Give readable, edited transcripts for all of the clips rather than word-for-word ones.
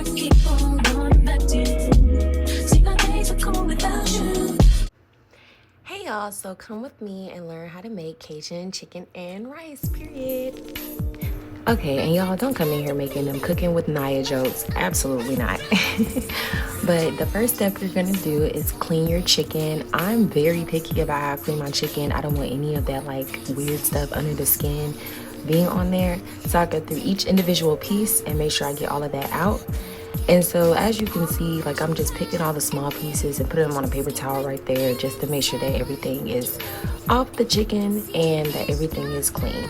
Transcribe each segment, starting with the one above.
Hey y'all, so come with me and learn how to make Cajun chicken and rice, period. Okay, and y'all don't come in here making them cooking with Naya jokes. Absolutely not. But the first step you're gonna do is clean your chicken. I'm very picky about how I clean my chicken. I don't want any of that like weird stuff under the skin being on there. So I go through each individual piece and make sure I get all of that out. And so as you can see, like I'm just picking all the small pieces and putting them on a paper towel right there just to make sure that everything is off the chicken and that everything is clean.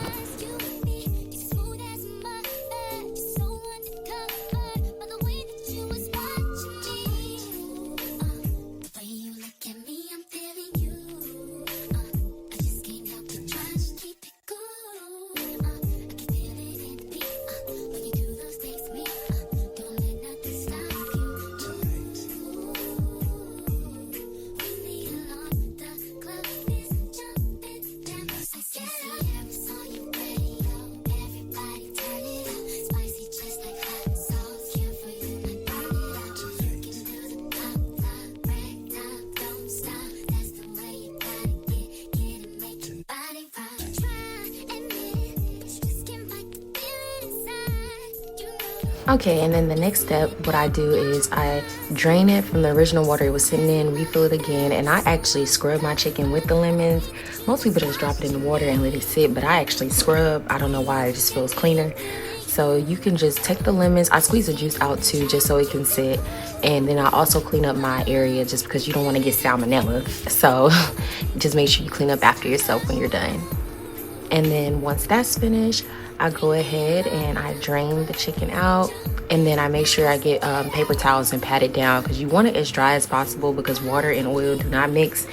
Okay, and then the next step, what I do is I drain it from the original water it was sitting in, refill it again, and I actually scrub my chicken with the lemons. Most people just drop it in the water and let it sit, but I actually scrub. I don't know why, it just feels cleaner. So you can just take the lemons, I squeeze the juice out too, just so it can sit. And then I also clean up my area just because you don't want to get salmonella. So just make sure you clean up after yourself when you're done. And then once that's finished, I go ahead and I drain the chicken out, and then I make sure I get paper towels and pat it down because you want it as dry as possible because water and oil do not mix,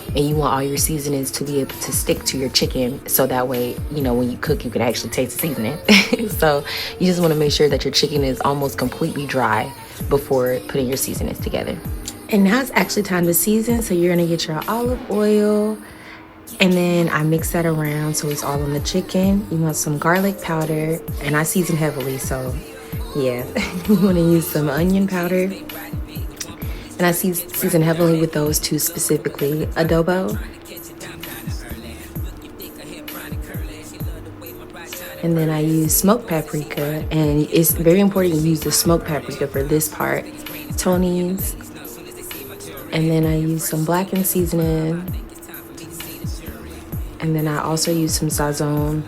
and you want all your seasonings to be able to stick to your chicken so that way, you know, when you cook, you can actually taste the seasoning. So you just want to make sure that your chicken is almost completely dry before putting your seasonings together. And now it's actually time to season, so you're going to get your olive oil. And then I mix that around so it's all on the chicken. You want some garlic powder, and I season heavily, so yeah. You want to use some onion powder. And I season heavily with those two specifically. Adobo. And then I use smoked paprika, and it's very important you use the smoked paprika for this part. Tony's. And then I use some blackened seasoning. And then I also use some sazon,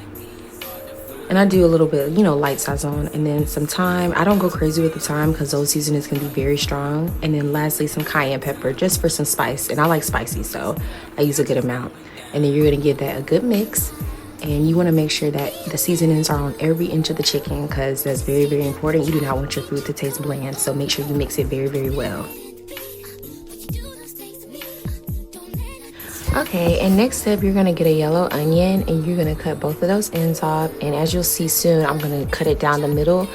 and I do a little bit, you know, light sazon, and then some thyme. I don't go crazy with the thyme because those seasonings can be very strong. And then lastly, some cayenne pepper just for some spice, and I like spicy, so I use a good amount. And then you're gonna give that a good mix, and you want to make sure that the seasonings are on every inch of the chicken because that's very, very important. You do not want your food to taste bland, so make sure you mix it very, very well. Okay, and next step, you're gonna get a yellow onion and you're gonna cut both of those ends off. And as you'll see soon, I'm gonna cut it down the middle.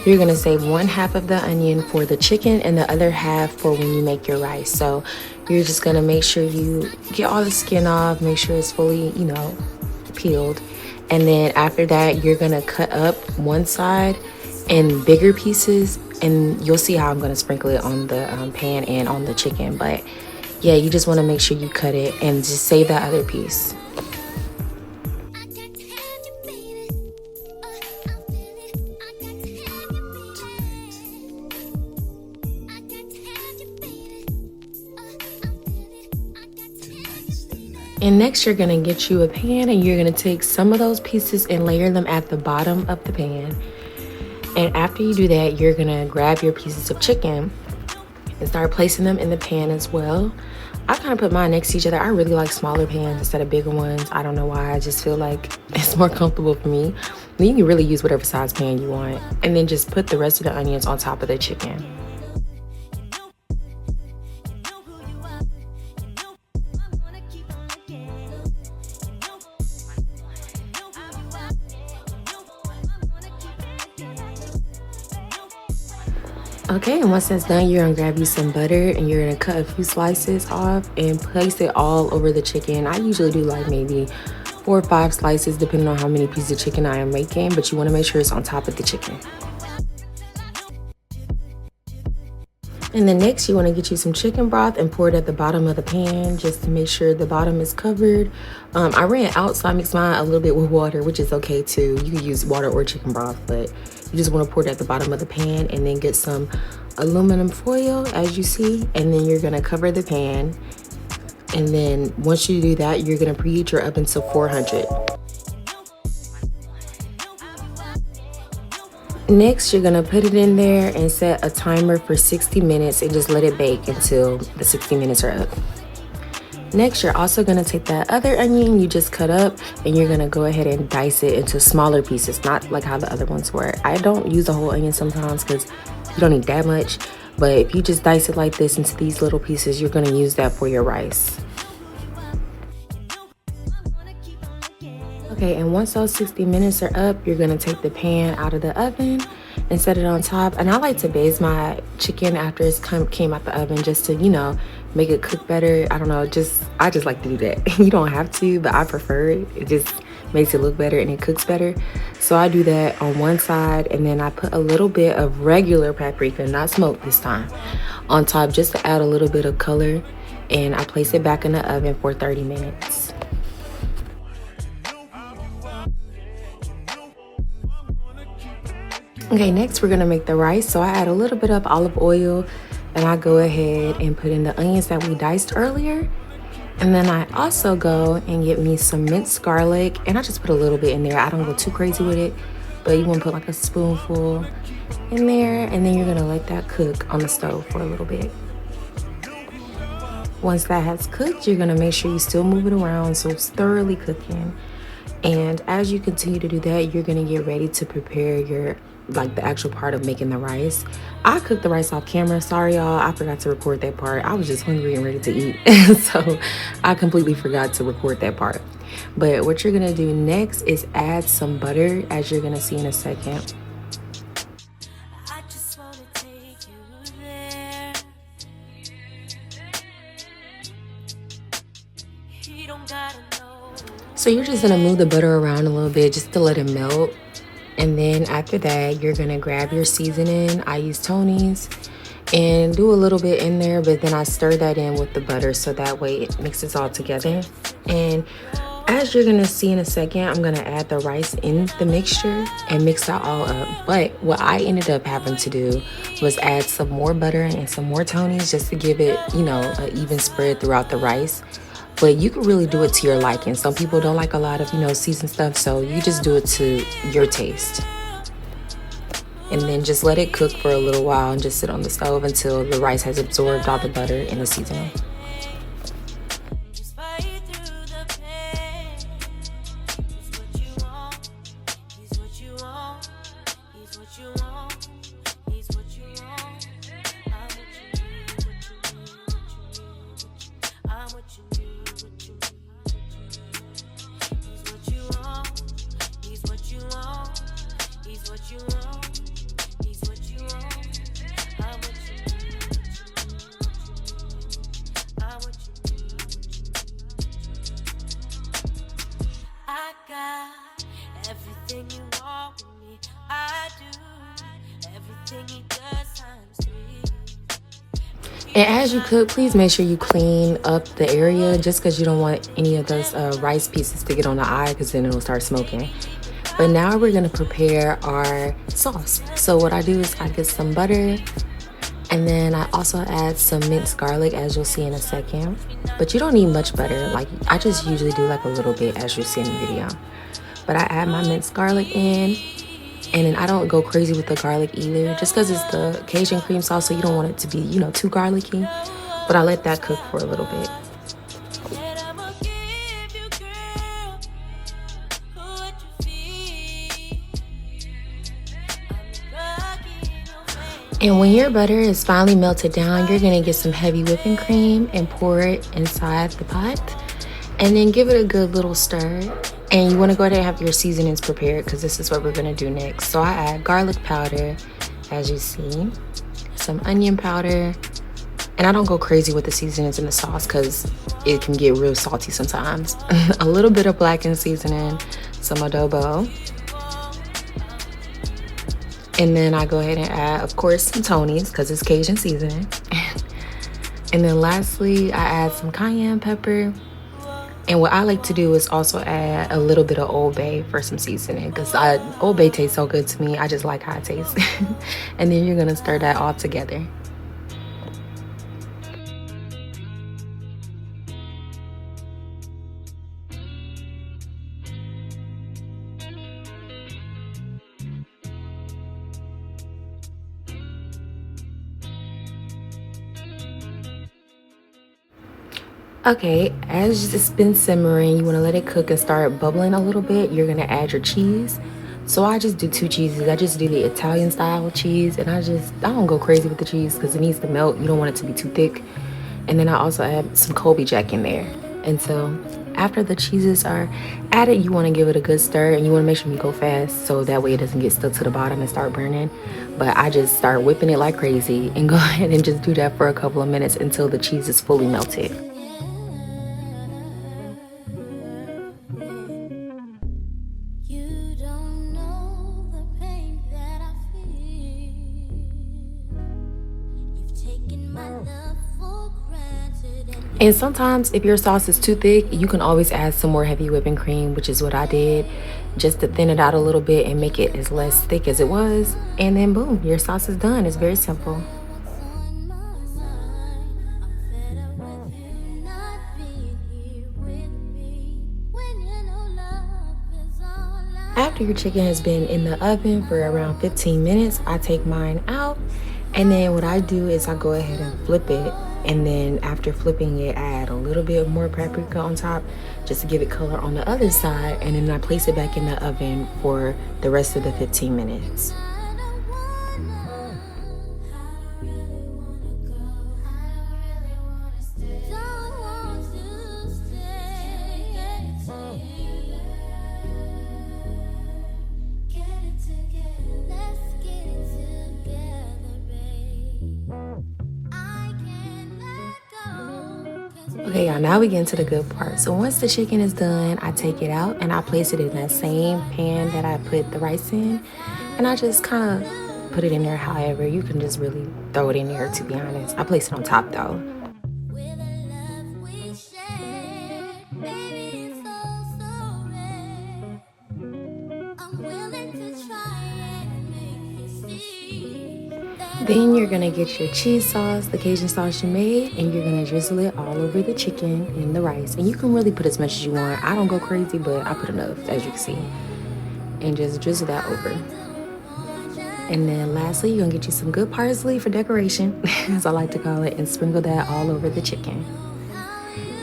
You're gonna save one half of the onion for the chicken and the other half for when you make your rice. So you're just gonna make sure you get all the skin off, make sure it's fully, you know, peeled. And then after that, you're gonna cut up one side in bigger pieces, and you'll see how I'm gonna sprinkle it on the pan and on the chicken. But yeah, you just want to make sure you cut it and just save that other piece. And next you're gonna get you a pan, and you're gonna take some of those pieces and layer them at the bottom of the pan. And after you do that, you're gonna grab your pieces of chicken and start placing them in the pan as well. I kind of put mine next to each other. I really like smaller pans instead of bigger ones. I don't know why, I just feel like it's more comfortable for me. Then you can really use whatever size pan you want. And then just put the rest of the onions on top of the chicken. Okay, and once that's done, you're gonna grab you some butter and you're gonna cut a few slices off and place it all over the chicken. I usually do like maybe 4 or 5 slices depending on how many pieces of chicken I am making, but you wanna make sure it's on top of the chicken. And then next, you want to get you some chicken broth and pour it at the bottom of the pan just to make sure the bottom is covered. I ran out, so I mixed mine a little bit with water, which is okay too. You can use water or chicken broth, but you just want to pour it at the bottom of the pan and then get some aluminum foil, as you see, and then you're going to cover the pan. And then once you do that, you're going to preheat your oven to 400. Next, you're gonna put it in there and set a timer for 60 minutes and just let it bake until the 60 minutes are up. Next, you're also gonna take that other onion you just cut up and you're gonna go ahead and dice it into smaller pieces, not like how the other ones were. I don't use a whole onion sometimes because you don't need that much, but if you just dice it like this into these little pieces, you're gonna use that for your rice. Okay, and once those 60 minutes are up, you're gonna take the pan out of the oven and set it on top. And I like to baste my chicken after it's came out the oven just to, you know, make it cook better. I don't know, I just like to do that. You don't have to, but I prefer it. It just makes it look better and it cooks better. So I do that on one side, and then I put a little bit of regular paprika, not smoked this time, on top just to add a little bit of color. And I place it back in the oven for 30 minutes. Okay, next we're gonna make the rice. So I add a little bit of olive oil and I go ahead and put in the onions that we diced earlier. And then I also go and get me some minced garlic, and I just put a little bit in there. I don't go too crazy with it, but you wanna put like a spoonful in there, and then you're gonna let that cook on the stove for a little bit. Once that has cooked, you're gonna make sure you still move it around so it's thoroughly cooking. And as you continue to do that, you're gonna get ready to prepare your the actual part of making the rice. I cooked the rice off camera. Sorry y'all, I forgot to record that part. I was just hungry and ready to eat. So I completely forgot to record that part. But what you're gonna do next is add some butter, as you're gonna see in a second. So you're just gonna move the butter around a little bit just to let it melt. And then after that, you're gonna grab your seasoning. I use Tony's and do a little bit in there, but then I stir that in with the butter so that way it mixes all together. And as you're gonna see in a second, I'm gonna add the rice in the mixture and mix that all up. But what I ended up having to do was add some more butter and some more Tony's just to give it, you know, an even spread throughout the rice. But you can really do it to your liking. Some people don't like a lot of, you know, seasoned stuff, so you just do it to your taste. And then just let it cook for a little while and just sit on the stove until the rice has absorbed all the butter and the seasoning. Everything you want with me, I do. Everything he does times 3. And as you cook, please make sure you clean up the area, just because you don't want any of those rice pieces to get on the eye, because then it'll start smoking. But now we're gonna prepare our sauce. So what I do is I get some butter, and then I also add some minced garlic, as you'll see in a second. But you don't need much butter. Like, I just usually do like a little bit, as you'll see in the video. But I add my minced garlic in, and then I don't go crazy with the garlic either, just because it's the Cajun cream sauce, so you don't want it to be, you know, too garlicky. But I let that cook for a little bit. And when your butter is finally melted down, you're gonna get some heavy whipping cream and pour it inside the pot, and then give it a good little stir. And you wanna go ahead and have your seasonings prepared, because this is what we're gonna do next. So I add garlic powder, as you see, some onion powder, and I don't go crazy with the seasonings in the sauce because it can get real salty sometimes. A little bit of blackened seasoning, some adobo, And then I go ahead and add, of course, some Tony's because it's Cajun seasoning. And then lastly, I add some cayenne pepper. And what I like to do is also add a little bit of Old Bay for some seasoning because Old Bay tastes so good to me. I just like how it tastes. And then you're gonna stir that all together. Okay, as it's been simmering, you want to let it cook and start bubbling a little bit. You're gonna add your cheese. So I just do two cheeses. I just do the Italian style cheese, and I don't go crazy with the cheese because it needs to melt. You don't want it to be too thick. And then I also add some Colby Jack in there. And so after the cheeses are added, you want to give it a good stir, and you want to make sure you go fast so that way it doesn't get stuck to the bottom and start burning. But I just start whipping it like crazy and go ahead and just do that for a couple of minutes until the cheese is fully melted. You don't know the pain that I feel. You've taken my love for granted and And sometimes if your sauce is too thick, you can always add some more heavy whipping cream, which is what I did, just to thin it out a little bit and make it as less thick as it was. And then boom, your sauce is done. It's very simple. on my side. I'm fed up with you not being here with me. When you know love is all I After your chicken has been in the oven for around 15 minutes, I take mine out. And then what I do is I go ahead and flip it. And then after flipping it, I add a little bit more paprika on top just to give it color on the other side. And then I place it back in the oven for the rest of the 15 minutes. don't wanna. I really wanna go. I really wanna stay. Don't want to stay. Get it together. Let's get it together, babe. I can't let go. 'Cause Okay, y'all, now we get into the good part. So once the chicken is done, I take it out and I place it in that same pan that I put the rice in. And I just kind of put it in there however. You can just really throw it in there, to be honest. I place it on top though. with the love we share, baby, it's so rare. I'm willing to try and make you see that Then you're gonna get your cheese sauce, the Cajun sauce you made, and you're gonna drizzle it all over the chicken and the rice. And you can really put as much as you want. I don't go crazy, but I put enough, as you can see. And just drizzle that over. And then lastly, you're gonna get you some good parsley for decoration, as I like to call it, and sprinkle that all over the chicken.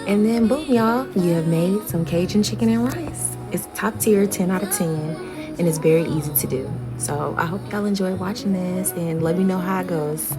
And then boom, y'all, you have made some Cajun chicken and rice. It's top tier, 10 out of 10, and it's very easy to do. So I hope y'all enjoyed watching this and let me know how it goes.